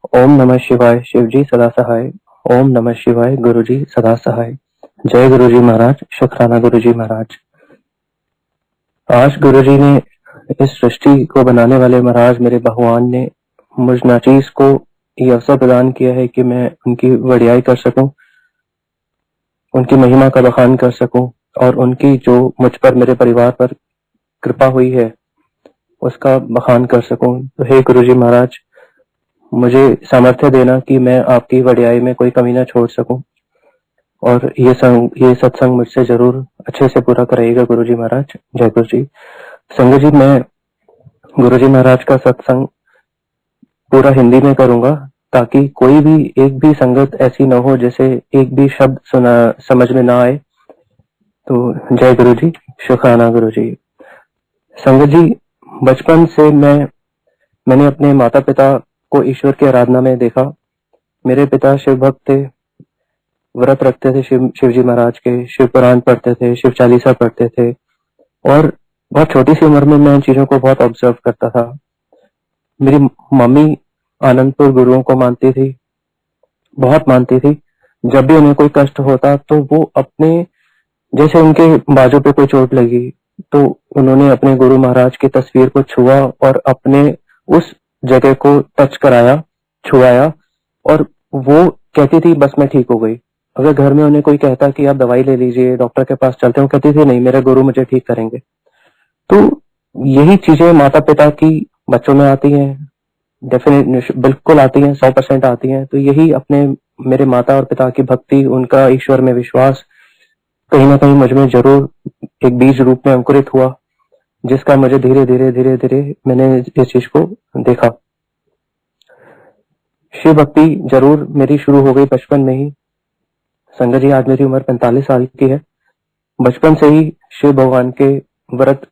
ओम नमः शिवाय शिवजी सदा सहाय। ओम नमः शिवाय गुरुजी सदा सहाय। जय गुरुजी महाराज, शुक्राना गुरुजी महाराज। आज गुरुजी ने इस सृष्टि को बनाने वाले महाराज मेरे भगवान ने मुझ नाचीज को ये अवसर प्रदान किया है कि मैं उनकी वडियाई कर सकूं, उनकी महिमा का बखान कर सकूं और उनकी जो मुझ पर मेरे परिवार पर कृपा हुई है उसका बखान कर सकूं। तो हे गुरुजी महाराज, मुझे सामर्थ्य देना कि मैं आपकी वडियाई में कोई कमी न छोड़ सकूं और ये सत्संग मुझसे जरूर अच्छे से पूरा कराइएगा गुरुजी महाराज। जय गुरुजी। संगत जी, मैं गुरुजी महाराज का सत्संग पूरा हिंदी में करूंगा ताकि कोई भी एक भी संगत ऐसी न हो जिसे एक भी शब्द सुना समझ में ना आए। तो जय गुरुजी, शुक्राना गुरुजी। संगत जी, बचपन से मैंने अपने माता पिता को ईश्वर की आराधना में देखा। मेरे पिता शिव भक्त थे, व्रत रखते थे शिव जी महाराज के, शिव पुराण पढ़ते थे, शिव चालीसा पढ़ते थे और बहुत छोटी सी उम्र में मैं इन चीजों को बहुत ऑब्जर्व करता था। मेरी मम्मी आनंदपुर गुरुओं को मानती थी, बहुत मानती थी। जब भी उन्हें कोई कष्ट होता तो वो अपने, जैसे उनके बाजू पे कोई चोट लगी तो उन्होंने अपने गुरु महाराज की तस्वीर को छुआ और अपने उस जगह को टच कराया, छुआया और वो कहती थी बस मैं ठीक हो गई। अगर घर में उन्हें कोई कहता कि आप दवाई ले लीजिए, डॉक्टर के पास चलते हो, कहती थी नहीं, मेरे गुरु मुझे ठीक करेंगे। तो यही चीजें माता पिता की बच्चों में आती हैं, डेफिनेट बिल्कुल आती हैं, 100% आती हैं। तो यही अपने मेरे माता और पिता की भक्ति, उनका ईश्वर में विश्वास कहीं ना कहीं मुझ में जरूर एक बीज रूप में अंकुरित हुआ, जिसका मुझे धीरे धीरे धीरे धीरे मैंने इस चीज को देखा। शिव भक्ति जरूर मेरी शुरू हो गई बचपन में ही। संगत जी, आज मेरी उम्र 45 साल की है। बचपन से ही शिव भगवान के व्रत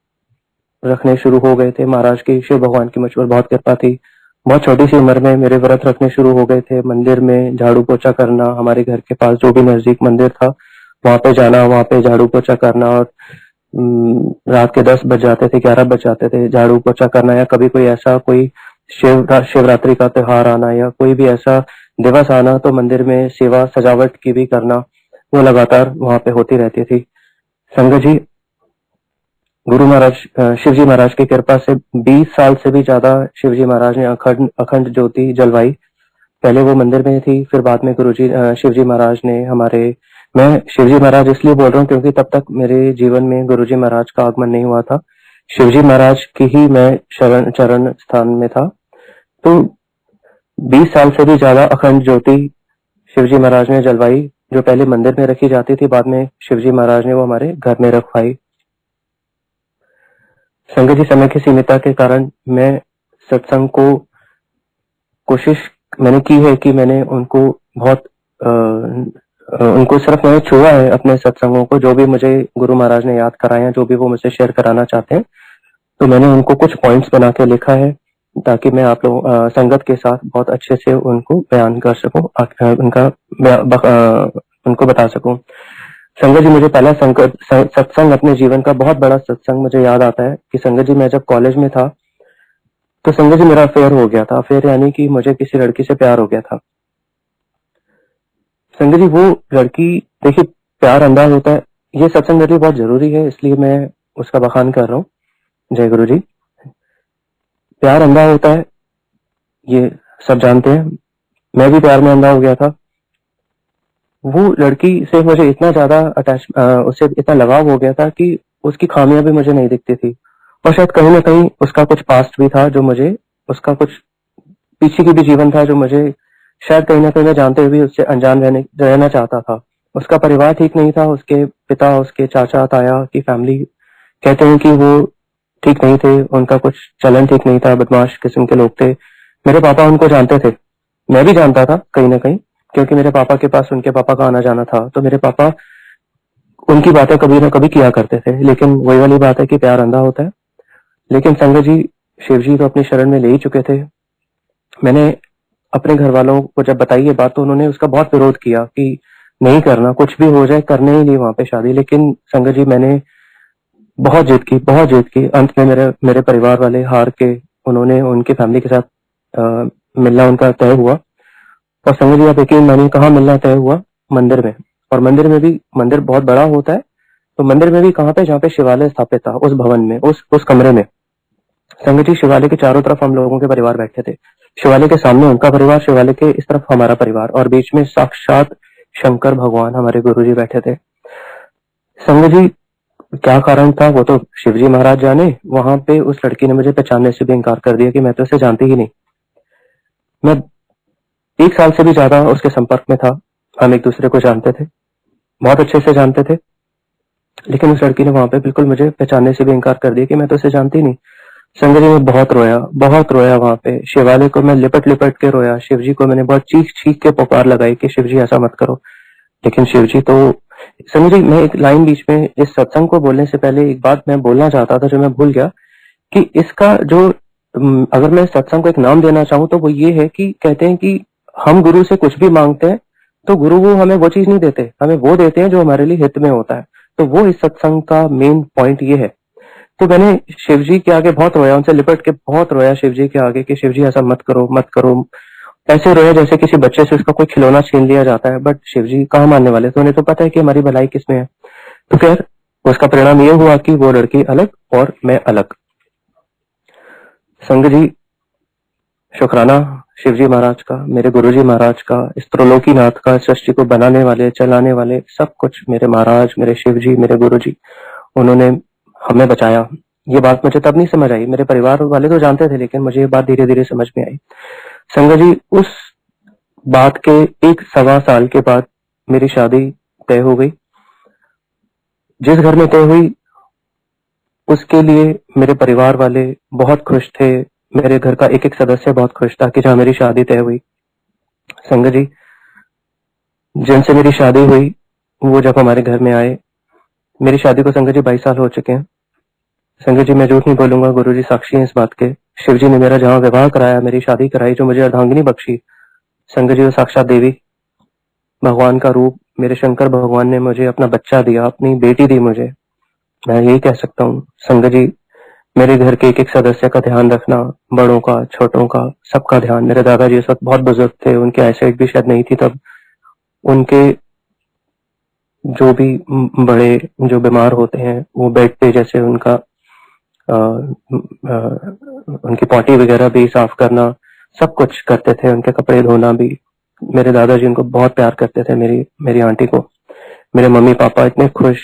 रखने शुरू हो गए थे। महाराज की, शिव भगवान की मुझ पर बहुत कृपा थी। बहुत छोटी सी उम्र में मेरे व्रत रखने शुरू हो गए थे। मंदिर में झाड़ू पोछा करना, हमारे घर के पास जो भी नजदीक मंदिर था वहां पे जाना, वहां पे झाड़ू पोछा करना और रात के 10 बज जाते थे, 11 बज जाते थे, झाड़ू पोछा करना या कभी कोई ऐसा कोई शिवरात्रि का त्योहार आना या कोई भी ऐसा दिवस आना तो मंदिर में सेवा सजावट की भी करना, वो लगातार वहां पे होती रहती थी। संगत जी, गुरु महाराज शिव जी महाराज की कृपा से 20 साल से भी ज्यादा शिव जी महाराज ने अखंड ज्योति जलवाई। पहले वो मंदिर में थी, फिर बाद में गुरुजी शिव जी महाराज ने मैं शिव जी महाराज इसलिए बोल रहा हूँ क्योंकि तब तक मेरे जीवन में गुरुजी महाराज का आगमन नहीं हुआ था। शिव जी महाराज की ही मैं चरण स्थान में था। तो 20 साल से भी ज्यादा अखंड ज्योति शिव जी महाराज ने जलवाई, जो पहले मंदिर में रखी जाती थी, बाद में शिव जी महाराज ने वो हमारे घर में रखवाई। संगत जी, समय की सीमितता के कारण मैं सत्संग को कोशिश मैंने की है कि मैंने उनको बहुत उनको सिर्फ मैंने छुआ है अपने सत्संगों को, जो भी मुझे गुरु महाराज ने याद कराया, जो भी वो मुझसे शेयर कराना चाहते हैं, तो मैंने उनको कुछ पॉइंट्स बना के लिखा है ताकि मैं आप लोग संगत के साथ बहुत अच्छे से उनको बयान कर सकूं, उनको बता सकूं। संगत जी, मुझे पहला सत्संग अपने जीवन का बहुत बड़ा सत्संग मुझे याद आता है कि संगत जी, मैं जब कॉलेज में था तो संगत जी मेरा अफेयर हो गया था। अफेयर यानी कि मुझे किसी लड़की से प्यार हो गया था। संगत जी, वो लड़की, देखिए प्यार अंधा होता है, ये सत्संग मेरे लिए बहुत जरूरी है इसलिए मैं उसका बखान कर रहा हूँ। जय गुरु जी। प्यार अंधा होता है, ये सब जानते हैं। मैं भी प्यार में अंधा हो गया था। वो लड़की से मुझे इतना ज्यादा उससे इतना लगाव हो गया था कि उसकी खामियां भी मुझे नहीं दिखती थी और शायद कहीं ना कहीं उसका कुछ पास्ट भी था, जो मुझे, उसका कुछ पीछे की भी जीवन था जो मुझे शायद कहीं ना कहीं मैं जानते हुए भी उससे अनजान रहना चाहता था। उसका परिवार ठीक नहीं था, उसके पिता, उसके चाचा ताया की फैमिली कहते हैं कि वो ठीक नहीं थे, उनका कुछ चलन ठीक नहीं था, बदमाश किस्म के लोग थे। मेरे पापा उनको जानते थे, मैं भी जानता था कहीं ना कहीं, क्योंकि मेरे पापा के पास उनके पापा का आना जाना था। तो मेरे पापा उनकी बातें कभी ना कभी किया करते थे। लेकिन वही वाली बात है कि प्यार अंधा होता है। लेकिन संगत जी, शिव जी तो अपनी शरण में ले ही चुके थे। मैंने अपने घर वालों को जब बताई ये बात तो उन्होंने उसका बहुत विरोध किया कि नहीं करना, कुछ भी हो जाए, करने ही नहीं वहां पे शादी। लेकिन संगत जी, मैंने बहुत जिद की, बहुत जिद की। अंत में मेरे परिवार वाले हार के उन्होंने उनकी फैमिली के साथ मिलना उनका तय हुआ और संगत जी आप यकीन मानिए कहाँ मिलना तय हुआ, मंदिर में। और मंदिर में भी, मंदिर बहुत बड़ा होता है, तो मंदिर में भी कहाँ पे, जहाँ पे शिवालय स्थापित था, उस भवन में, उस कमरे में। संगत जी शिवालय के चारों तरफ हम लोगों के परिवार बैठे थे, शिवालय के सामने उनका परिवार, शिवालय के इस तरफ हमारा परिवार, और बीच में साक्षात शंकर भगवान हमारे गुरुजी बैठे थे। संगत जी क्या कारण था वो तो शिवजी महाराज जाने। वहां पे उस लड़की ने मुझे पहचानने से भी इनकार कर दिया कि मैं तो उसे जानती ही नहीं। मैं 1 साल से भी ज्यादा उसके संपर्क में था, हम एक दूसरे को जानते थे, बहुत अच्छे से जानते थे, लेकिन उस लड़की ने वहां पे बिल्कुल मुझे पहचानने से भी इनकार कर दिया कि मैं तो उसे जानती नहीं। संजय जी मैं बहुत रोया वहां पे, शिवालय को मैं लिपट लिपट के रोया, शिवजी को मैंने बहुत चीख चीख के पुकार लगाई कि शिवजी ऐसा मत करो। लेकिन शिवजी तो, संजय जी मैं एक लाइन बीच में इस सत्संग को बोलने से पहले एक बात मैं बोलना चाहता था जो मैं भूल गया, कि इसका जो अगर मैं सत्संग को एक नाम देना चाहूँ तो वो ये है कि कहते हैं कि हम गुरु से कुछ भी मांगते हैं तो गुरु वो हमें वो चीज नहीं देते, हमें वो देते हैं जो हमारे लिए हित में होता है। तो वो इस सत्संग का मेन पॉइंट ये है। तो मैंने शिवजी के आगे बहुत रोया, उनसे लिपट के बहुत रोया शिवजी के आगे कि शिवजी ऐसा मत करो मत करो। ऐसे रोया जैसे किसी बच्चे से उसका कोई खिलौना छीन लिया जाता है, बट शिवजी कहाँ मानने वाले, तो उन्हें तो पता है कि हमारी भलाई किसमें है। तो फिर उसका परिणाम ये हुआ कि वो लड़की अलग और मैं अलग। संग जी शुक्राना शिवजी महाराज का, मेरे गुरुजी महाराज का, इस त्रिलोकीनाथ का, सृष्टि को बनाने वाले चलाने वाले सब कुछ मेरे महाराज, मेरे शिवजी, मेरे गुरुजी, उन्होंने हमें बचाया। ये बात मुझे तब नहीं समझ आई, मेरे परिवार वाले तो जानते थे, लेकिन मुझे ये बात धीरे धीरे समझ में आई। संगत जी उस बात के 1-1.25 साल के बाद मेरी शादी तय हो गई। जिस घर में तय हुई उसके लिए मेरे परिवार वाले बहुत खुश थे, मेरे घर का एक एक सदस्य बहुत खुश था कि जहां मेरी शादी तय हुई। संगत जी जिनसे मेरी शादी हुई वो जब हमारे घर में आए, मेरी शादी को संगत जी 22 साल हो चुके हैं। संगत जी मैं झूठ नहीं बोलूंगा, गुरुजी साक्षी हैं इस बात के। शिवजी ने मेरा जहां विवाह कराया, मेरी शादी कराई, जो मुझे अर्धांगिनी बख्शी, संगत जी वो साक्षात देवी, भगवान का रूप, मेरे शंकर भगवान ने मुझे अपना बच्चा दिया, अपनी बेटी दी मुझे। मैं यही कह सकता हूँ संगत जी मेरे घर के एक एक सदस्य का ध्यान रखना, बड़ों का छोटों का सबका ध्यान। मेरे दादाजी इस वक्त बहुत बुजुर्ग थे, उनकी आईसाइट भी शायद नहीं थी तब। उनके जो भी बड़े जो बीमार होते हैं वो बेड पे, जैसे उनका उनकी पॉटी वगैरह भी साफ करना, सब कुछ करते थे, उनके कपड़े धोना भी। मेरे दादाजी उनको बहुत प्यार करते थे, मेरी आंटी को। मेरे मम्मी पापा इतने खुश,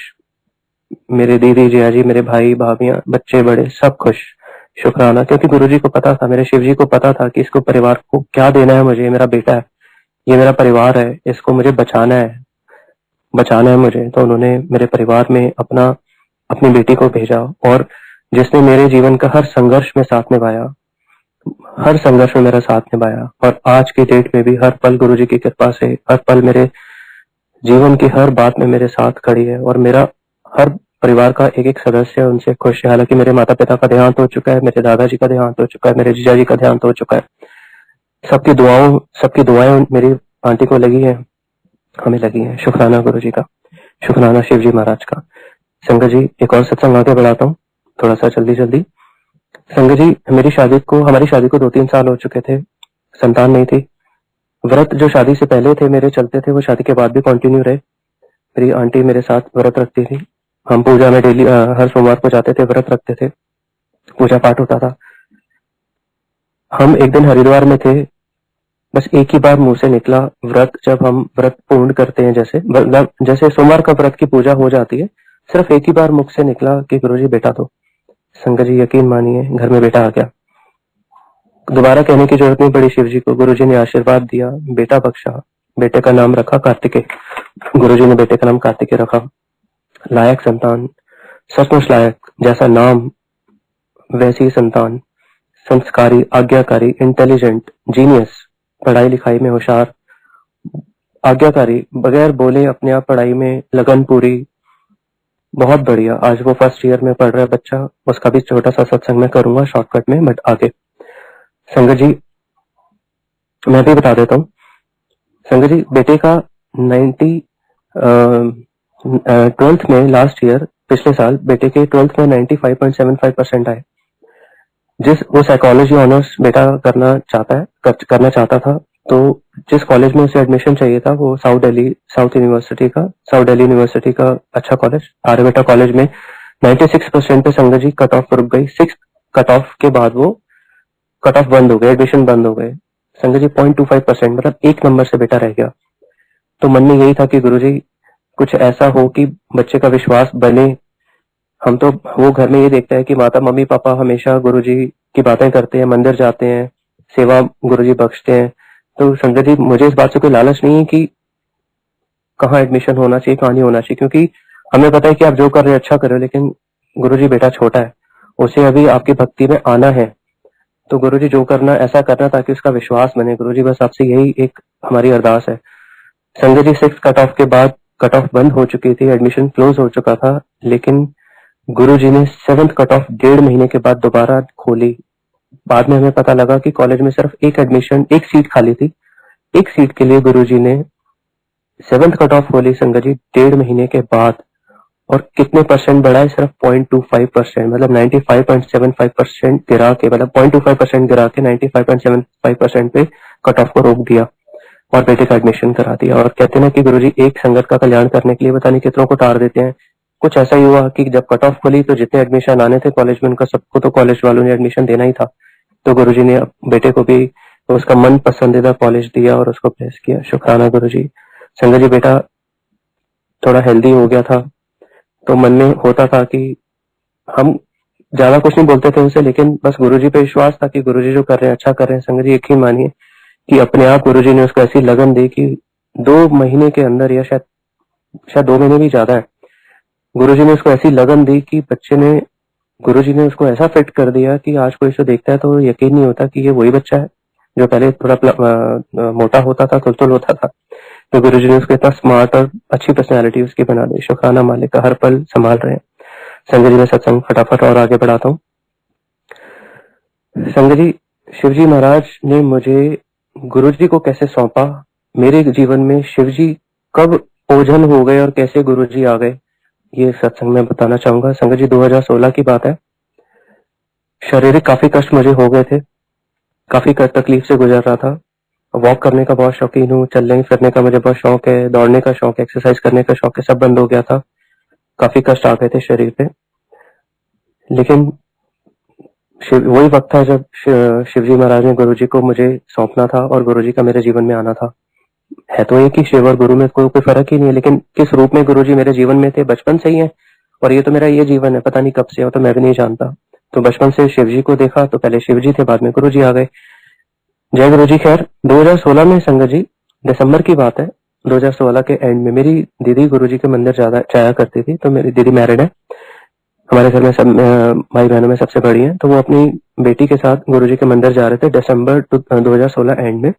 मेरे दीदी जिया जी, मेरे भाई भाभियां, बच्चे बड़े सब खुश। शुक्राना, क्योंकि गुरुजी को पता था, मेरे शिवजी को पता था कि इसको परिवार को क्या देना है मुझे। मेरा बेटा है, ये मेरा परिवार है, इसको मुझे बचाना है मुझे। तो उन्होंने मेरे परिवार में अपनी बेटी को भेजा, और जिसने मेरे जीवन का हर संघर्ष में साथ निभाया, हर संघर्ष में मेरा साथ निभाया, और आज की डेट में भी हर पल गुरुजी की कृपा से, हर पल मेरे जीवन की हर बात में मेरे साथ खड़ी है। और मेरा हर परिवार का एक एक सदस्य उनसे खुश है। हालांकि मेरे माता पिता का देहांत हो चुका है, मेरे दादाजी का देहांत हो चुका है, मेरे जीजा जी का देहांत हो चुका है। सबकी दुआएं मेरी आंटी को लगी है, हमें लगी है। शुक्राना गुरुजी का, शुक्राना शिवजी महाराज का। संगत जी एक और सत्संग आगे बढ़ाता हूँ थोड़ा सा जल्दी। संगत जी हमारी शादी को 2-3 साल हो चुके थे, संतान नहीं थी। व्रत जो शादी से पहले थे मेरे चलते थे, वो शादी के बाद भी कंटिन्यू रहे। मेरी आंटी मेरे साथ व्रत रखती थी, हम पूजा में डेली हर सोमवार को जाते थे, व्रत रखते थे, पूजा पाठ होता था। हम एक दिन हरिद्वार में थे, बस एक ही बार मुंह से निकला व्रत, जब हम व्रत पूर्ण करते हैं, जैसे सोमवार का व्रत की पूजा हो जाती है, सिर्फ एक ही बार मुख से निकला कि गुरुजी बेटा दो। संगत जी यकीन मानिए घर में बेटा आ गया। दोबारा कहने की जरूरत नहीं पड़ी शिवजी को, गुरुजी ने आशीर्वाद दिया, बेटा बख्शा। बेटे का नाम रखा कार्तिकेय, गुरुजी ने बेटे का नाम कार्तिकेय रखा। लायक संतान, सचमुच लायक, जैसा नाम वैसी संतान, संस्कारी, आज्ञाकारी, इंटेलिजेंट, जीनियस, पढ़ाई लिखाई में होशियार, आज्ञाकारी, बगैर बोले अपने आप पढ़ाई में लगन पूरी, बहुत बढ़िया। आज वो फर्स्ट ईयर में पढ़ रहा है बच्चा, उसका भी छोटा सा सत्संग मैं करूंगा शॉर्टकट में, बट आगे। संगत जी मैं भी बता देता हूँ, संगत जी बेटे का 12th में लास्ट ईयर, पिछले साल बेटे के 12th में 95.75% आए। वो साइकोलॉजी ऑनर्स बेटा करना चाहता था, तो जिस कॉलेज में उसे एडमिशन चाहिए था वो साउथ दिल्ली यूनिवर्सिटी का अच्छा कॉलेज आर्यभट्टा कॉलेज में 96% पे संगत जी कट ऑफ रुक गई। 6 कट ऑफ के बाद वो कट ऑफ बंद हो गए, एडमिशन बंद हो गए। संगत जी 0.25% मतलब 1 नंबर से बेटा रह गया। तो मन में यही था कि गुरुजी कुछ ऐसा हो कि बच्चे का विश्वास बने। हम तो वो घर में ये देखते हैं कि माता मम्मी पापा हमेशा गुरुजी की बातें करते हैं, मंदिर जाते हैं, सेवा गुरुजी बख्शते हैं। तो संगत जी मुझे इस बात से कोई लालच नहीं है कि कहाँ एडमिशन होना चाहिए कहाँ नहीं होना चाहिए, क्योंकि हमें पता है कि आप जो कर रहे हैं अच्छा कर रहे हो, लेकिन गुरुजी बेटा छोटा है, उसे अभी आपकी भक्ति में आना है। तो गुरुजी जो करना ऐसा करना ताकि उसका विश्वास बने। गुरुजी बस आपसे यही एक हमारी अरदास है। संगत जी 6 कट ऑफ के बाद कट ऑफ बंद हो चुकी थी, एडमिशन क्लोज हो चुका था, लेकिन गुरुजी ने 7th कट ऑफ 1.5 महीने के बाद दोबारा खोली। बाद में हमें पता लगा कि कॉलेज में सिर्फ एक सीट खाली थी। एक सीट के लिए गुरुजी ने 7th कट ऑफ खोली संगत जी 1.5 महीने के बाद। और कितने परसेंट बढ़ा है? सिर्फ 0.25%, मतलब 95.75% गिरा के, मतलब 0.25% गिरा के 95.75% पे कट ऑफ को रोक दिया और बेटे का एडमिशन करा दिया। और कहते हैं ना कि गुरुजी एक संगत का कल्याण करने के लिए पता नहीं कितनों को तार देते हैं। कुछ ऐसा ही हुआ कि जब कट ऑफ खुली तो जितने एडमिशन आने थे कॉलेज में, उनका सबको तो कॉलेज वालों ने एडमिशन देना ही था। तो गुरुजी ने बेटे को भी उसका मन पसंदीदा कॉलेज दिया और उसको प्लेस किया। शुक्राना गुरुजी। संगत जी बेटा थोड़ा हेल्दी हो गया था, तो मन में होता था कि हम ज्यादा कुछ नहीं बोलते थे उसे, लेकिन बस गुरुजी पे विश्वास था कि गुरुजी जो कर रहे हैं अच्छा कर रहे हैं। संगत जी यकीन मानिए कि अपने आप गुरुजी ने उसको ऐसी लगन दी कि 2 महीने के अंदर, या शायद 2 महीने भी ज्यादा है, गुरुजी ने उसको ऐसी लगन दी कि गुरुजी ने उसको ऐसा फिट कर दिया कि आज कोई इसे देखता है तो यकीन नहीं होता कि ये वही बच्चा है जो पहले थोड़ा मोटा होता था, तुलतुल होता था। तो गुरुजी ने उसको इतना स्मार्ट और अच्छी पर्सनैलिटी उसकी बना दी। शुक्राना मालिक का, हर पल संभाल रहे हैं। संगत जी मैं सत्संग फटाफट और आगे बढ़ाता हूँ। संगत जी शिवजी महाराज ने मुझे गुरुजी को कैसे सौंपा, मेरे जीवन में शिवजी कब ओझल हो गए और कैसे गुरुजी आ गए, ये सत्संग में बताना चाहूंगा। संगत जी 2016 की बात है। शारीरिक काफी कष्ट मुझे हो गए थे, काफी तकलीफ से गुजर रहा था। वॉक करने का बहुत शौकीन हूँ, चलने फिरने का मुझे बहुत शौक है, दौड़ने का शौक है, एक्सरसाइज करने का शौक है, सब बंद हो गया था। काफी कष्ट आ गए थे शरीर पे। लेकिन वही वक्त था जब शिवजी महाराज ने गुरुजी को मुझे सौंपना था और गुरुजी का मेरे जीवन में आना था। है तो एक ही शिव और गुरु में कोई फर्क ही नहीं है, लेकिन किस रूप में गुरुजी मेरे जीवन में थे बचपन से ही है। और ये तो मेरा ये जीवन है, पता नहीं कब से हो तो मैं भी नहीं जानता। तो बचपन से शिवजी को देखा तो पहले शिवजी थे, बाद में गुरुजी आ गए। जय गुरुजी। खैर 2016 में संगत जी दिसंबर की बात है, 2016 के एंड में मेरी दीदी गुरुजी के मंदिर ज्यादा जाया करती थी। तो मेरी दीदी मैरिड है, हमारे घर में सब भाई बहनों में सबसे बड़ी है। तो वो अपनी बेटी के साथ गुरुजी के मंदिर जा रहे थे दिसंबर 2016 एंड में।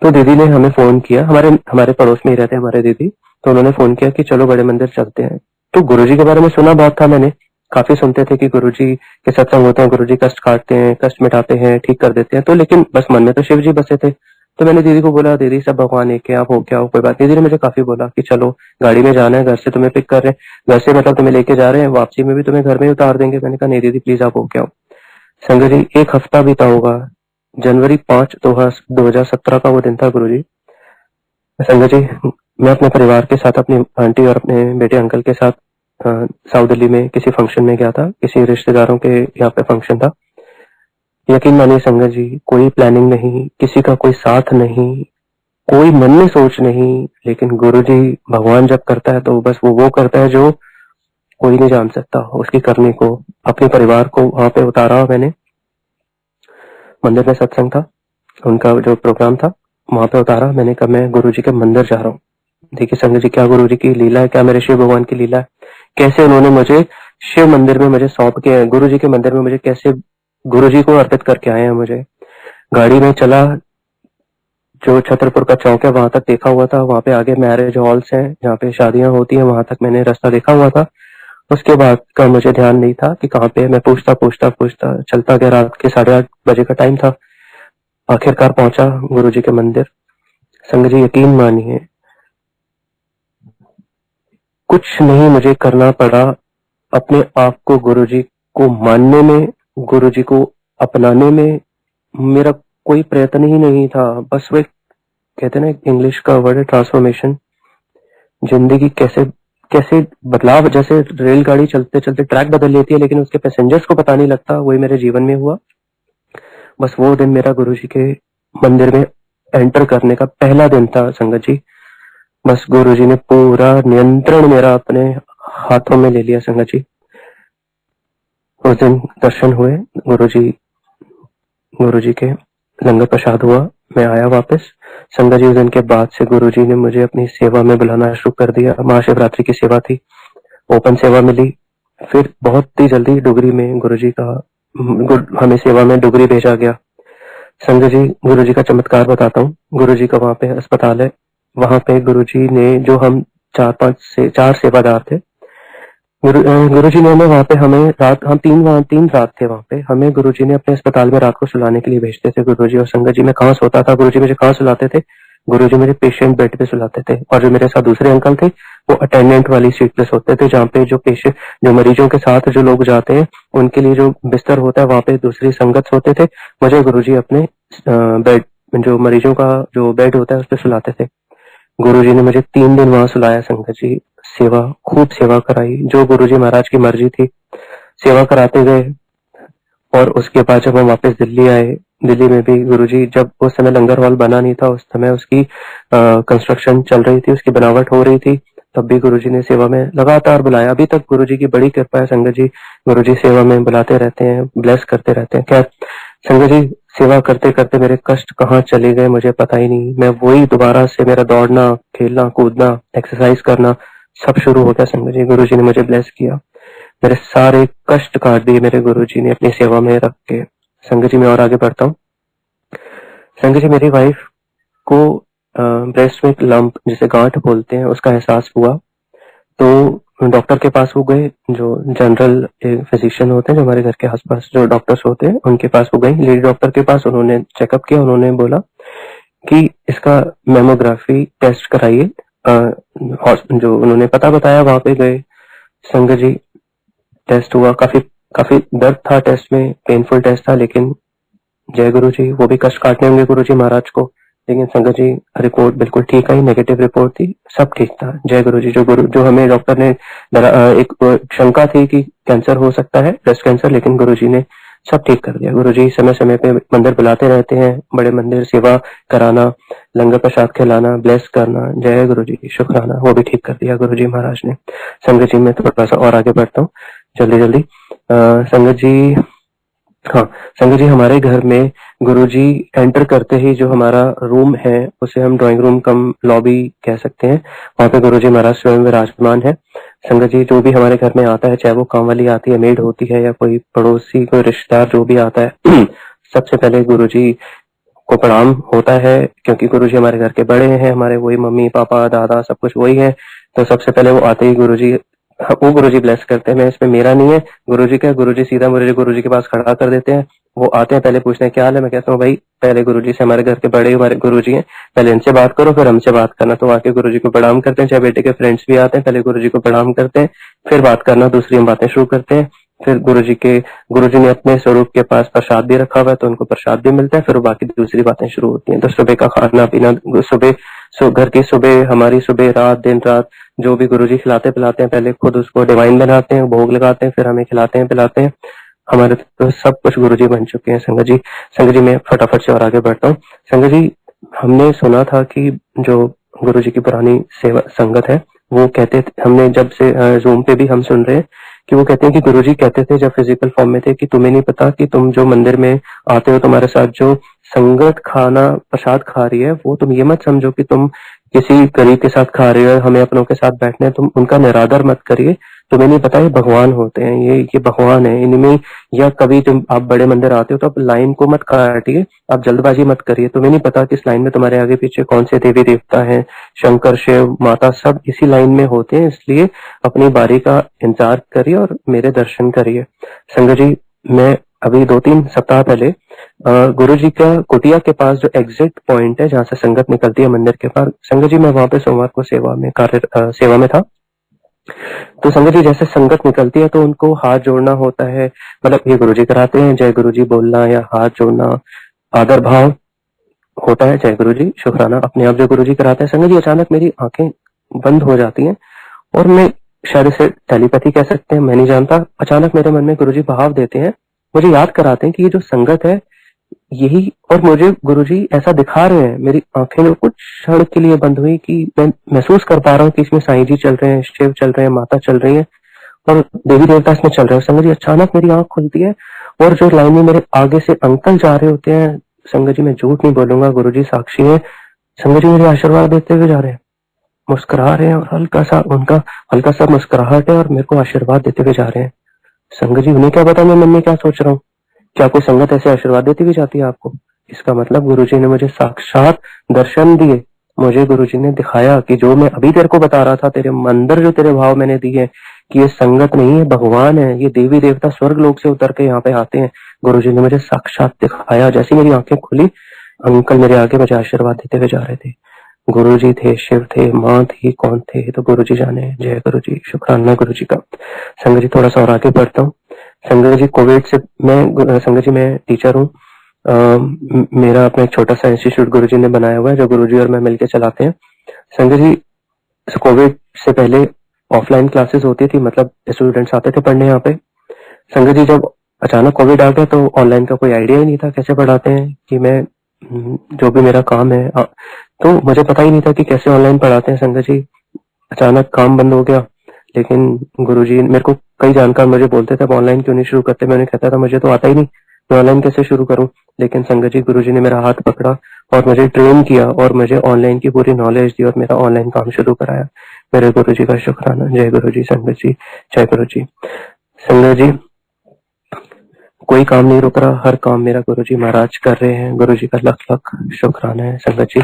तो दीदी ने हमें फोन किया, हमारे पड़ोस में ही रहते हैं हमारे दीदी। तो उन्होंने फोन किया कि चलो बड़े मंदिर चलते हैं। तो गुरुजी के बारे में सुना बहुत था मैंने, काफी सुनते थे कि गुरुजी के सत्संग होते हैं, गुरुजी कष्ट काटते हैं, कष्ट मिटाते हैं, ठीक कर देते हैं। तो लेकिन बस मन में तो शिव जी बसे थे। तो मैंने दीदी को बोला, दीदी सब भगवान एक है, आप हो क्या हो कोई बात। दीदी ने मुझे काफी बोला कि चलो गाड़ी में जाना है, घर से तुम्हें पिक कर रहे हैं, घर से मतलब तुम्हें लेके जा रहे हैं, वापसी में भी तुम्हें घर में ही उतार देंगे। मैंने कहा नहीं दीदी प्लीज आप हो क्या हो। संगत जी 1 हफ्ता बीता होगा, जनवरी 5 2017 का वो दिन था गुरुजी। संगत जी मैं अपने परिवार के साथ, अपनी आंटी और अपने बेटे अंकल के साथ साउथ दिल्ली में किसी फंक्शन में गया था, किसी रिश्तेदारों के यहाँ पे फंक्शन था। यकीन मानिए संगत जी कोई प्लानिंग नहीं, किसी का कोई साथ नहीं, कोई मन में सोच नहीं, लेकिन गुरुजी भगवान जब करता है तो बस वो करता है जो कोई नहीं जान सकता उसकी करने को। अपने परिवार को वहां पे उतारा मैंने, मंदिर में सत्संग था, उनका जो प्रोग्राम था वहां पे उतारा मैंने। कहा मैं गुरुजी के मंदिर जा रहा हूँ। देखिए संगत जी क्या गुरुजी की लीला है, क्या मेरे शिव भगवान की लीला है, कैसे उन्होंने मुझे शिव मंदिर में मुझे सौंप के, गुरुजी के मंदिर में मुझे कैसे गुरुजी को अर्पित करके आए हैं मुझे। गाड़ी में चला, जो छतरपुर का चौक है वहां तक देखा हुआ था, वहां पे आगे मैरिज हॉल्स हैं जहाँ पे शादियां होती हैं, वहां तक मैंने रास्ता देखा हुआ था। उसके बाद का मुझे ध्यान नहीं था कि कहाँ पे। मैं पूछता पूछता पूछता चलता गया, रात के 8:30 बजे का टाइम था। आखिरकार पहुंचा गुरुजी के मंदिर। संगत जी यकीन मानिए कुछ नहीं मुझे करना पड़ा, अपने आप को गुरुजी को मानने में, गुरुजी को अपनाने में मेरा कोई प्रयत्न ही नहीं था। बस वो कहते हैं ना, इंग्लिश का वर्ड है ट्रांसफॉर्मेशन। जिंदगी कैसे कैसे बदलाव, जैसे रेलगाड़ी चलते चलते ट्रैक बदल लेती है लेकिन उसके पैसेंजर्स को पता नहीं लगता, वही मेरे जीवन में हुआ। बस वो दिन मेरा गुरुजी के मंदिर में एंटर करने का पहला दिन था संगत जी। बस गुरुजी ने पूरा नियंत्रण मेरा अपने हाथों में ले लिया संगत जी। उस दिन दर्शन हुए गुरुजी के, लंगर प्रसाद हुआ, मैं आया वापस। संगत जी उस दिन के बाद से गुरुजी ने मुझे अपनी सेवा में बुलाना शुरू कर दिया। महाशिवरात्रि की सेवा थी, ओपन सेवा मिली। फिर बहुत ही जल्दी डुगरी में गुरुजी का हमें सेवा में डुगरी भेजा गया। संगत जी गुरुजी का चमत्कार बताता हूँ। गुरुजी का वहाँ पे अस्पताल है, वहाँ पे गुरुजी ने, जो हम 4 सेवादार थे, गुरुजी ने वहाँ पे हमें रात, हम 3 रात थे वहाँ पे, हमें गुरुजी ने अपने अस्पताल में रात को सुलाने के लिए भेजते थे गुरुजी। और संगत जी मैं कहाँ सोता था, गुरुजी मुझे कहाँ सुलाते थे, गुरुजी मेरे पेशेंट बेड पे सुलाते थे। और जो मेरे साथ दूसरे अंकल थे वो अटेंडेंट वाली सीट पे सोते थे, जहाँ पे जो मरीजों के साथ जो लोग जाते हैं उनके लिए जो बिस्तर होता है वहाँ पे दूसरी संगत सोते थे। मुझे गुरुजी अपने बेड, जो मरीजों का जो बेड होता है उस पर सुलाते थे। गुरुजी ने मुझे 3 दिन वहां सुलाया संगत जी। सेवा, खूब सेवा कराई, जो गुरुजी महाराज की मर्जी थी, सेवा कराते गए। और उसके बाद जब हम वापस दिल्ली आए, दिल्ली में भी गुरुजी, जब उस समय लंगर हॉल बना नहीं था, उस समय उसकी कंस्ट्रक्शन चल रही थी, उसकी बनावट हो रही थी, तब भी गुरुजी ने सेवा में लगातार बुलाया। अभी तक गुरुजी की बड़ी कृपा है संगत जी, गुरुजी सेवा में बुलाते रहते हैं, ब्लेस करते रहते हैं। खैर संगत जी, सेवा करते करते मेरे कष्ट कहाँ चले गए मुझे पता ही नहीं। मैं वही दोबारा से, मेरा दौड़ना, खेलना, कूदना, एक्सरसाइज करना सब शुरू हो गया संगत जी। गुरुजी ने मुझे ब्लेस किया, मेरे सारे कष्ट काट दिए मेरे गुरुजी ने अपनी सेवा में रख के। संगत जी मैं और आगे बढ़ता हूँ। संगत जी मेरी वाइफ को ब्रेस्ट में एक लंप, जिसे गांठ बोलते हैं, उसका एहसास हुआ। तो डॉक्टर के पास वो गए, जो जनरल फिजिशियन होते हैं, जो हमारे घर के आसपास जो डॉक्टर्स होते हैं, उनके पास वो गई, लेडी डॉक्टर के पास। उन्होंने चेकअप किया, उन्होंने बोला कि इसका मेमोग्राफी टेस्ट कराइए। जो उन्होंने पता बताया वहां पे गए संगत जी, टेस्ट हुआ। काफी काफी दर्द था टेस्ट में, पेनफुल टेस्ट था, लेकिन जय गुरु जी, वो भी कष्ट काटने होंगे गुरु जी महाराज को, लेकिन संगत जी रिपोर्ट बिल्कुल ठीक आई, नेगेटिव रिपोर्ट थी, सब ठीक था। जय गुरु जी। जो हमें डॉक्टर ने एक शंका थी कि कैंसर हो सकता है, ब्रेस्ट कैंसर, लेकिन गुरु जी ने सब ठीक कर दिया। गुरु जी समय समय पे मंदिर बुलाते रहते हैं, बड़े मंदिर, सेवा कराना, लंगर प्रसाद खिलाना, ब्लेस करना, जय गुरु जी, शुक्राना, वो भी ठीक कर दिया गुरु जी महाराज ने। संगत जी मैं थोड़ा सा और आगे बढ़ता हूँ जल्दी जल्दी। संगत जी, हाँ संगत जी, हमारे घर में गुरुजी एंटर करते ही जो हमारा रूम है, उसे हम ड्राइंग रूम कम लॉबी कह सकते हैं, वहाँ पे गुरुजी महाराज स्वयं विराजमान है। संगत जी जो भी हमारे घर में आता है, चाहे वो काम वाली आती है, मेड होती है, या कोई पड़ोसी, कोई रिश्तेदार जो भी आता है सबसे पहले गुरुजी को प्रणाम होता है, क्योंकि गुरुजी हमारे घर के बड़े हैं, हमारे वही मम्मी पापा दादा सब कुछ वही है। तो सबसे पहले वो आते ही वो गुरुजी ब्लेस करते हैं। मैं इसमें मेरा नहीं है, गुरुजी का। गुरुजी सीधा मुझे गुरुजी के पास खड़ा कर देते हैं। वो आते हैं, पहले पूछते हैं क्या हाल है। मैं कहता हूँ भाई पहले गुरुजी से, हमारे घर के बड़े हमारे गुरुजी हैं, पहले इनसे बात करो फिर हमसे बात करना। तो आके गुरुजी को प्रणाम करते हैं, चाहे बेटे के फ्रेंड्स भी आते हैं, पहले गुरुजी को प्रणाम करते हैं, फिर बात करना, दूसरी हम बातें शुरू करते हैं। फिर गुरुजी ने अपने स्वरूप के पास प्रसाद भी रखा हुआ है, तो उनको प्रसाद भी मिलता है, फिर बाकी दूसरी बातें शुरू होती हैं। तो सुबह का खाना पीना, घर की सुबह, हमारी सुबह, रात, दिन रात, जो भी गुरुजी खिलाते पिलाते हैं, पहले खुद उसको डिवाइन बनाते हैं, भोग लगाते हैं, फिर हमें खिलाते हैं पिलाते हैं। हमारे तो सब कुछ गुरुजी बन चुके हैं संगत जी। संगत जी मैं फटाफट से और आगे बढ़ता हूँ। संगत जी हमने सुना था कि जो गुरुजी की पुरानी सेवा संगत है, वो कहते थे, हमने जब से जूम पे भी हम सुन रहे हैं कि वो कहते हैं कि गुरुजी कहते थे जब फिजिकल फॉर्म में थे कि तुम्हें नहीं पता कि तुम जो मंदिर में आते हो, तुम्हारे साथ जो संगत खाना प्रसाद खा रही है, वो तुम ये मत समझो कि तुम किसी गरीब के साथ खा रहे हो, हमें अपनों के साथ बैठने, तुम उनका निरादर मत करिए। तुम्हें नहीं पता ये भगवान होते हैं, ये भगवान है इनमें। या कभी आप बड़े मंदिर आते हो तो आप लाइन को मत काटिए, आप जल्दबाजी मत करिए। तुम्हें नहीं पता कि इस लाइन में तुम्हारे आगे पीछे कौन से देवी देवता हैं, शंकर शिव माता सब इसी लाइन में होते हैं, इसलिए अपनी बारी का इंतजार करिए और मेरे दर्शन करिए। संगत जी मैं अभी 2-3 सप्ताह पहले गुरुजी का कुटिया के पास जो एग्जिट पॉइंट है, जहाँ से संगत निकलती है मंदिर के पास, संगत जी मैं वहां पे सोमवार को सेवा में था। तो संगत जी जैसे संगत निकलती है तो उनको हाथ जोड़ना होता है, मतलब ये गुरुजी कराते हैं, जय गुरुजी बोलना या हाथ जोड़ना, आदर भाव। होता है। जय गुरु जी, शुक्राना। अपने आप जो गुरु जी कराते हैं संगत जी, अचानक मेरी आंखें बंद हो जाती हैं और मैं, शायद इसे टेलीपैथी कह सकते हैं, मैं नहीं जानता, अचानक मेरे मन में गुरु जी भाव देते हैं, मुझे याद कराते हैं कि ये जो संगत है यही, और मुझे गुरुजी ऐसा दिखा रहे हैं। मेरी आंखें में कुछ क्षण के लिए बंद हुई कि मैं महसूस कर पा रहा हूँ कि इसमें साईं जी चल रहे हैं, शिव चल रहे हैं, माता चल रही है और देवी देवता इसमें चल रहे हैं। संगत जी, अचानक मेरी आंख खुलती है और जो लाइन में मेरे आगे से अंकल जा रहे होते हैं, संगत जी मैं झूठ नहीं बोलूंगा, गुरुजी साक्षी है, संगत जी मुझे आशीर्वाद देते हुए जा रहे हैं, मुस्कुरा रहे हैं और हल्का सा उनका हल्का सा मुस्कुराहट है और मेरे को आशीर्वाद देते हुए जा रहे हैं। संगत जी, उन्हें क्या पता मैं मन में क्या सोच रहा हूँ। क्या कोई संगत ऐसे आशीर्वाद देती भी जाती है आपको? इसका मतलब गुरुजी ने मुझे साक्षात दर्शन दिए। मुझे गुरुजी ने दिखाया कि जो मैं अभी तेरे को बता रहा था, तेरे अंदर जो तेरे भाव मैंने दिए कि ये संगत नहीं है, भगवान है, ये देवी देवता स्वर्ग लोक से उतर के यहाँ पे आते हैं, गुरुजी ने मुझे साक्षात दिखाया। जैसे मेरी आंखें खुली, अंकल मेरे आगे मुझे आशीर्वाद देते हुए जा रहे थे। गुरुजी थे, शिव थे, माँ थी, कौन थे तो गुरुजी जाने। जय गुरुजी, शुक्राना गुरुजी का। संगत जी, थोड़ा सा और आगे बढ़ता हूँ। संगत जी, कोविड से मैं, संगत जी मैं टीचर हूँ। मेरा अपना एक छोटा सा इंस्टीट्यूट गुरुजी ने बनाया हुआ है, जो गुरुजी और मैं मिलकर चलाते हैं। संगत जी, कोविड से पहले ऑफलाइन क्लासेस होती थी, मतलब स्टूडेंट्स आते थे पढ़ने यहाँ पे। संगत जी, जब अचानक कोविड आ गया तो ऑनलाइन का कोई आइडिया ही नहीं था कैसे पढ़ाते हैं, कि मैं जो भी मेरा काम है तो मुझे पता ही नहीं था कि कैसे ऑनलाइन पढ़ाते हैं। संगत जी, अचानक काम बंद हो गया, लेकिन गुरुजी मेरे को, कई जानकार मुझे बोलते थे अब ऑनलाइन क्यों नहीं शुरू करते। मैंने कहता था मुझे तो आता ही नहीं, मैं ऑनलाइन कैसे शुरू करूं। लेकिन संगत जी, गुरुजी ने मेरा हाथ पकड़ा और मुझे ट्रेन किया और मुझे ऑनलाइन की पूरी नॉलेज दी और मेरा ऑनलाइन काम शुरू कराया। मेरे गुरुजी का शुक्राना। जय गुरुजी। संगत जी, जय गुरुजी। संगत जी, कोई काम नहीं रुक रहा, हर काम मेरा गुरुजी महाराज कर रहे हैं। गुरुजी का लख लख शुक्राना है। संगत जी,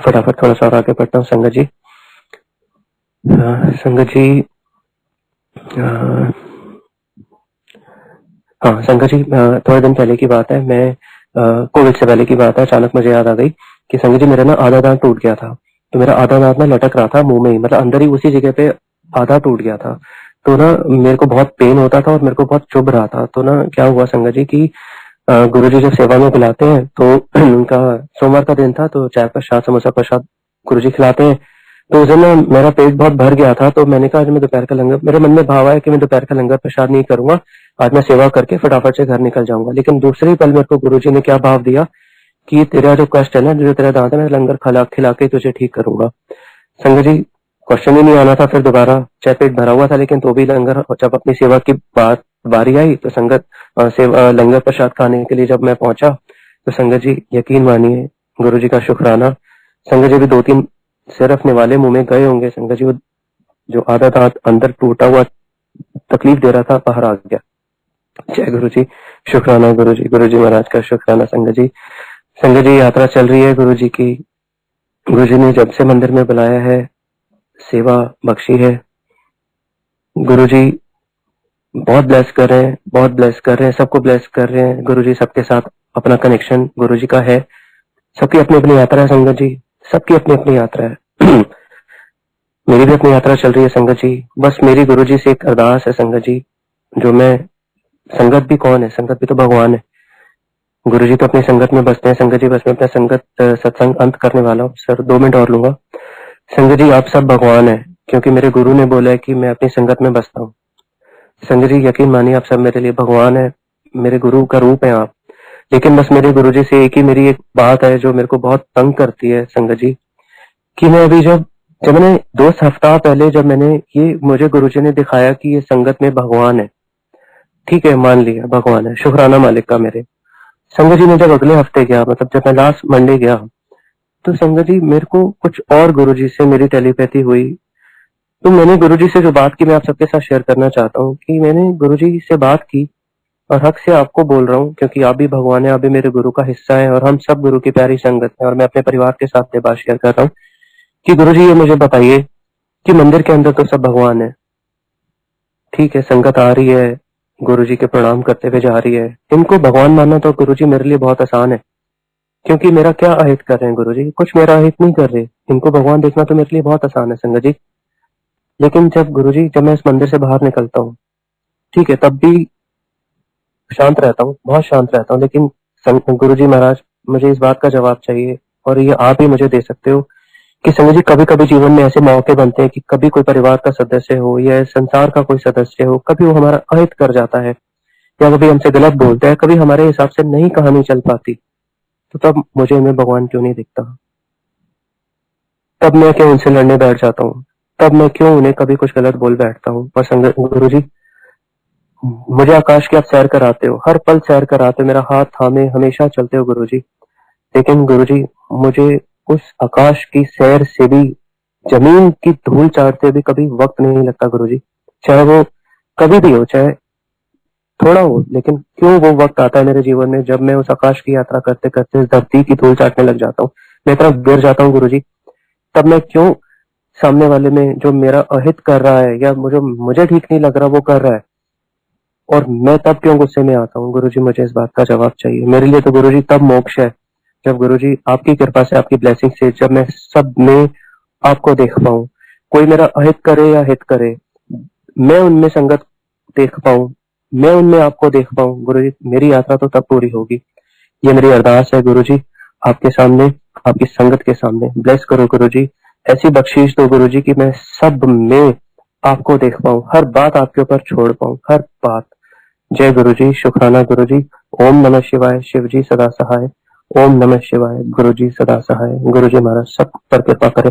फटाफट थोड़ा सा और आगे बढ़ता हूँ। संगत जी, संगत जी, हाँ संगत जी, थोड़े दिन पहले की बात है, मैं कोविड से पहले की बात है, अचानक मुझे याद आ गई कि संगत जी मेरा ना आधा दांत टूट गया था। तो मेरा आधा दांत ना लटक रहा था मुंह में ही, मतलब अंदर ही उसी जगह पे आधा टूट गया था। तो ना मेरे को बहुत पेन होता था और मेरे को बहुत चुभ रहा था। तो ना क्या हुआ संगत जी की, गुरुजी जब सेवा में बुलाते हैं तो उनका सोमवार का दिन था, तो चाय प्रसाद समोसा प्रसाद गुरुजी खिलाते हैं। तो उस दिन ना मेरा पेट बहुत भर गया था, तो मैंने कहा आज मैं दोपहर का लंगर, मेरे मन में भाव आया कि मैं दोपहर का लंगर प्रसाद नहीं करूंगा, आज मैं सेवा करके फटाफट से घर निकल जाऊंगा। लेकिन दूसरे ही पल मेरे को गुरुजी ने क्या भाव दिया कि तेरा जो कष्ट है ना, जो तेरा दांत है, मैं लंगर खिला के तुझे ठीक करूंगा। संगत जी, क्वेश्चन ही नहीं आना था फिर दोबारा, चाहे पेट भरा हुआ था लेकिन तो भी लंगर, जब अपनी सेवा की बात बारी आई तो संगत सेवा लंगर प्रसाद खाने के लिए जब मैं पहुंचा तो संगत जी यकीन मानिए, गुरुजी का शुक्राना। संगत जी भी 2-3 सिर रखने वाले मुंह में गए होंगे। संगत जी, वो जो आधा दांत अंदर टूटा हुआ तकलीफ दे रहा था, बाहर आ गया। जय गुरु जी, शुक्राना गुरु जी महाराज का शुक्राना। संगत जी यात्रा चल रही है गुरु जी की। गुरु जी ने जब से मंदिर में बुलाया है, सेवा बख्शी है। गुरु जी बहुत ब्लेस कर रहे हैं, बहुत ब्लेस कर रहे हैं, सबको ब्लेस कर रहे हैं। गुरु जी सबके साथ अपना कनेक्शन गुरु जी का है। सबकी अपनी अपनी यात्रा है संगत जी, सबकी अपनी अपनी यात्रा है। मेरी भी अपनी यात्रा चल रही है संगत जी। बस मेरी गुरु जी से एक अरदास है संगत जी, जो मैं, संगत भी कौन है, संगत भी तो भगवान है। गुरु जी तो अपनी संगत में बसते हैं। संगत जी, बस मैं अपना संगत सत्संग अंत करने वाला हूँ सर, 2 मिनट और लूंगा। संगत जी, आप सब भगवान है, क्योंकि मेरे गुरु ने बोला है कि मैं अपनी संगत में बसता हूँ। संगत जी यकीन मानिए, आप सब मेरे लिए भगवान है, मेरे गुरु का रूप है आप। लेकिन बस मेरे गुरु जी से मेरी एक बात है जो मेरे को बहुत तंग करती है संगत जी, कि मैं अभी जब मैंने 2 हफ्ता पहले जब मैंने ये, मुझे गुरुजी ने दिखाया कि ये संगत में भगवान है, ठीक है मान लिया भगवान है, शुक्राना मालिक का मेरे। संगत जी, मैं जब अगले हफ्ते गया, मतलब जब मैं लास्ट मंडे गया, तो संगत जी मेरे को कुछ और गुरुजी से मेरी टेलीपैथी हुई। तो मैंने गुरुजी से जो बात की, मैं आप सबके साथ शेयर करना चाहता हूँ कि मैंने गुरुजी से बात की, और हक से आपको बोल रहा हूँ क्योंकि आप भी भगवान है, आप भी मेरे गुरु का हिस्सा है और हम सब गुरु की प्यारी संगत है। और मैं अपने परिवार के साथ ये बात शेयर कर रहा हूँ कि गुरुजी ये मुझे बताइए कि मंदिर के अंदर तो सब भगवान है, ठीक है, संगत आ रही है, गुरुजी के प्रणाम करते हुए जा रही है, इनको भगवान मानना तो गुरुजी मेरे लिए बहुत आसान है, क्योंकि मेरा क्या अहित कर रहे हैं गुरुजी, कुछ मेरा अहित नहीं कर रहे, इनको भगवान देखना तो मेरे लिए बहुत आसान है संगत जी। लेकिन जब गुरुजी, जब मैं इस मंदिर से बाहर निकलता हूँ, ठीक है, तब भी शांत रहता हूँ, बहुत शांत रहता हूँ, लेकिन गुरुजी महाराज मुझे इस बात का जवाब चाहिए और ये आप ही मुझे दे सकते हो कि संजय जी, कभी कभी जीवन में ऐसे मौके बनते हैं कि कभी कोई परिवार का सदस्य हो या संसार का कोई सदस्य हो, कभी वो हमारा अहित कर जाता है या कभी हमसे गलत बोलता है, कभी हमारे हिसाब से नहीं कहानी चल पाती, तो तब मुझे इनमें भगवान क्यों नहीं दिखता? तब मैं क्यों उनसे लड़ने बैठ जाता हूँ? तब मैं क्यों उन्हें कभी कुछ गलत बोल बैठता हूँ? और संगत गुरु जी, मुझे आकाश की आप सैर कराते हो, हर पल सैर कराते हो, मेरा हाथ थामे हमेशा चलते हो गुरु जी। लेकिन गुरु जी, मुझे उस आकाश की सैर से भी, जमीन की धूल चाटते भी कभी वक्त नहीं लगता गुरु जी। चाहे वो कभी भी हो, चाहे थोड़ा हो, लेकिन क्यों वो वक्त आता है मेरे जीवन में जब मैं उस आकाश की यात्रा करते करते इस धरती की धूल चाटने लग जाता हूँ, मैं तरफ गिर जाता हूँ गुरु जी। तब मैं क्यों सामने वाले में जो मेरा अहित कर रहा है या मुझे ठीक नहीं लग रहा वो कर रहा है, और मैं तब क्यों गुस्से में आता हूँ? गुरुजी, मुझे इस बात का जवाब चाहिए। मेरे लिए तो गुरुजी तब मोक्ष है जब गुरुजी आपकी कृपा से, आपकी ब्लेसिंग से, जब मैं सब में आपको देख पाऊं। कोई मेरा अहित करे या हित करे, मैं उनमें संगत देख पाऊं, मैं उनमें आपको देख पाऊं गुरुजी, मेरी यात्रा तो तब पूरी होगी। ये मेरी अरदास है गुरुजी, आपके सामने, आपकी संगत के सामने। ब्लेस करो गुरुजी, ऐसी बख्शीश दो गुरुजी कि मैं सब में आपको देख पाऊं, हर बात आपके ऊपर छोड़ पाऊं, हर बात। जय गुरुजी, शुक्राना गुरुजी। ओम नमः शिवाय, शिव जी सदा सहाय। ओम नमः शिवाय, गुरुजी सदा सहाय। गुरुजी महाराज सब पर कृपा करें।